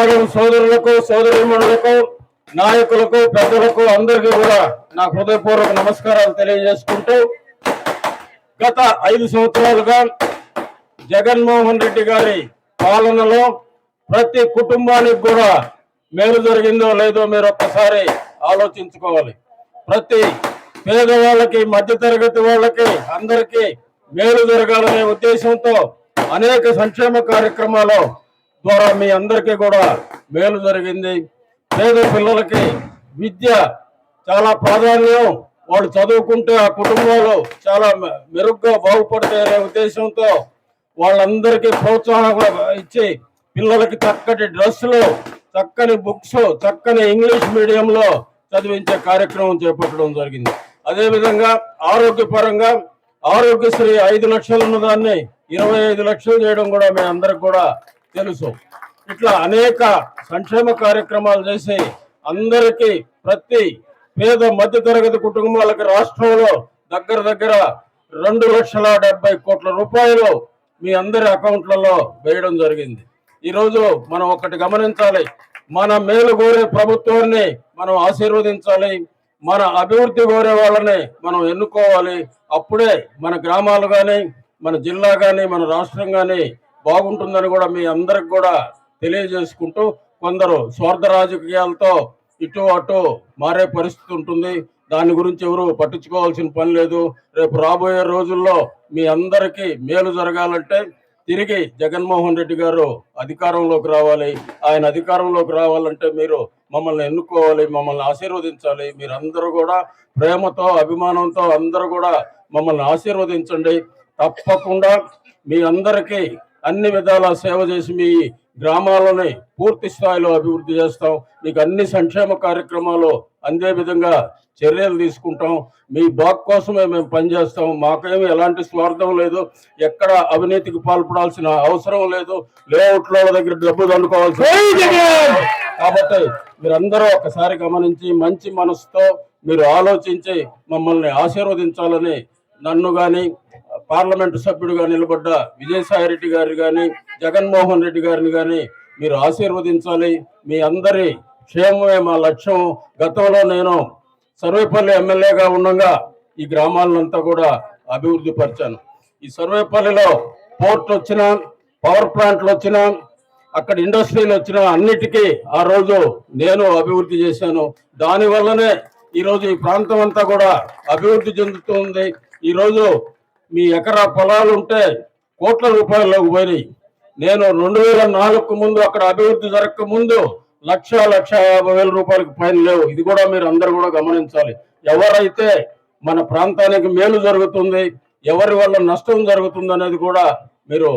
విభాగం సోదరులకు సోదరీమణులకు నాయకులకు పెద్దలకు అందరికీ కూడా నా హృదయపూర్వక నమస్కారాలు తెలియజేసుకుంటూ గత 5 సంవత్సరాలుగా జగన్మోహన్ రెడ్డి గారి పాలనలో ప్రతి కుటుంబానికి కూడా మేలు జరిగిందో లేదో మీరు ఒక్కసారి ఆలోచించుకోవాలి. ప్రతి పేదవాళ్ళకి మధ్యతరగతి వాళ్ళకి అందరికీ మేలు జరగాలనే ఉద్దేశంతో అనేక సంక్షేమ కార్యక్రమాల ద్వారా మీ అందరికీ కూడా మేలు జరిగింది. పేద పిల్లలకి విద్య చాలా ప్రాధాన్యం, వాళ్ళు చదువుకుంటే ఆ కుటుంబాలు చాలా మెరుగ్గా బాగుపడతాయనే ఉద్దేశంతో వాళ్ళందరికీ ప్రోత్సాహం ఇచ్చి పిల్లలకి చక్కటి డ్రెస్సులు, చక్కని బుక్స్, చక్కని ఇంగ్లీష్ మీడియంలో చదివించే కార్యక్రమం చేపట్టడం జరిగింది. అదేవిధంగా ఆరోగ్యపరంగా ఆరోగ్యశ్రీ 5 లక్షలు ఉన్నదాన్ని 25 లక్షలు చేయడం కూడా మీ అందరికి కూడా తెలుసు. ఇట్లా అనేక సంక్షేమ కార్యక్రమాలు చేసి అందరికీ ప్రతి పేద మధ్యతరగతి కుటుంబాలకు రాష్ట్రంలో దగ్గర 2,70,000 కోట్ల రూపాయలు మీ అందరి అకౌంట్లలో వేయడం జరిగింది. ఈరోజు మనం ఒకటి గమనించాలి, మన మేలు కోరే ప్రభుత్వాన్ని మనం ఆశీర్వదించాలి, మన అభివృద్ధి కోరే వాళ్ళని మనం ఎన్నుకోవాలి. అప్పుడే మన గ్రామాలు కానీ, మన జిల్లా కానీ, మన రాష్ట్రం కానీ బాగుంటుందని కూడా మీ అందరికి కూడా తెలియజేసుకుంటూ, కొందరు స్వార్థ రాజకీయాలతో ఇటు అటు మారే పరిస్థితి ఉంటుంది. దాని గురించి ఎవరు పట్టించుకోవాల్సిన పని లేదు. రేపు రాబోయే రోజుల్లో మీ అందరికీ మేలు జరగాలంటే తిరిగి జగన్మోహన్ రెడ్డి గారు అధికారంలోకి రావాలి. ఆయన అధికారంలోకి రావాలంటే మీరు మమ్మల్ని ఎన్నుకోవాలి, మమ్మల్ని ఆశీర్వదించాలి. మీరందరూ కూడా ప్రేమతో అభిమానంతో అందరూ కూడా మమ్మల్ని ఆశీర్వదించండి. తప్పకుండా మీ అందరికీ అన్ని విధాల సేవ చేసి మీ గ్రామాలని పూర్తి స్థాయిలో అభివృద్ధి చేస్తాం. మీకు అన్ని సంక్షేమ కార్యక్రమాలు అందే విధంగా చర్యలు తీసుకుంటాం. మీ బాగు కోసమే మేము పనిచేస్తాం. మాకేమీ ఎలాంటి స్వార్థం లేదు, ఎక్కడ అవినీతికి పాల్పడాల్సిన అవసరం లేదు, లేఅవుట్ల దగ్గర డబ్బు దండుకోవాల్సి. కాబట్టి మీరందరూ ఒకసారి గమనించి మంచి మనసుతో మీరు ఆలోచించి మమ్మల్ని ఆశీర్వదించాలని నన్ను కానీ, పార్లమెంటు సభ్యుడిగా నిలబడ్డ విజయసాయిరెడ్డి గారిని కానీ, జగన్మోహన్ రెడ్డి గారిని కానీ మీరు ఆశీర్వదించాలి. మీ అందరి క్షేమమే మా లక్ష్యం. గతంలో నేను సర్వేపల్లి ఎమ్మెల్యేగా ఉండగా ఈ గ్రామాలంతా కూడా అభివృద్ధి పరిచాను. ఈ సర్వేపల్లిలో పోర్ట్ వచ్చినా, పవర్ ప్లాంట్లు వచ్చినా, అక్కడ ఇండస్ట్రీలు వచ్చినా అన్నిటికీ ఆ రోజు నేను అభివృద్ధి చేశాను. దానివల్లనే ఈరోజు ఈ ప్రాంతం అంతా కూడా అభివృద్ధి చెందుతుంది. ఈరోజు మీ ఎకరా పొలాలు ఉంటే కోట్ల రూపాయల్లోకి పోయినాయి. నేను 2004 ముందు అక్కడ అభివృద్ధి జరగక ముందు 1,50,000 రూపాయలకు పైన లేవు. ఇది కూడా మీరు అందరూ కూడా గమనించాలి. ఎవరైతే మన ప్రాంతానికి మేలు జరుగుతుంది, ఎవరి వల్ల నష్టం జరుగుతుంది అనేది కూడా మీరు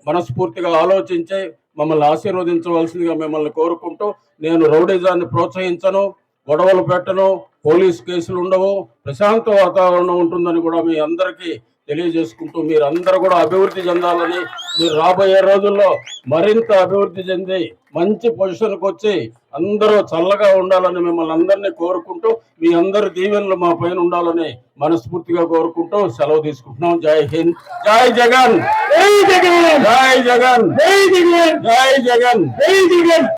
మనస్ఫూర్తిగా ఆలోచించి మమ్మల్ని ఆశీర్వదించవలసిందిగా మిమ్మల్ని కోరుకుంటూ, నేను రౌడీజాన్ని ప్రోత్సహించను, గొడవలు పెట్టను, పోలీస్ కేసులు ఉండవు, ప్రశాంత వాతావరణం ఉంటుందని కూడా మీ అందరికీ తెలియజేసుకుంటూ, మీరందరూ కూడా అభివృద్ధి చెందాలని, మీరు రాబోయే రోజుల్లో మరింత అభివృద్ధి చెంది మంచి పొజిషన్కి వచ్చి అందరూ చల్లగా ఉండాలని మిమ్మల్ని అందరినీ కోరుకుంటూ, మీ అందరి దీవెనలు మా పైన ఉండాలని మనస్ఫూర్తిగా కోరుకుంటూ సెలవు తీసుకుంటున్నాం. జై హింద్, జై జగన్, జై జగన్, జై జగన్, జై జగన్, జై జగన్, జై జగన్.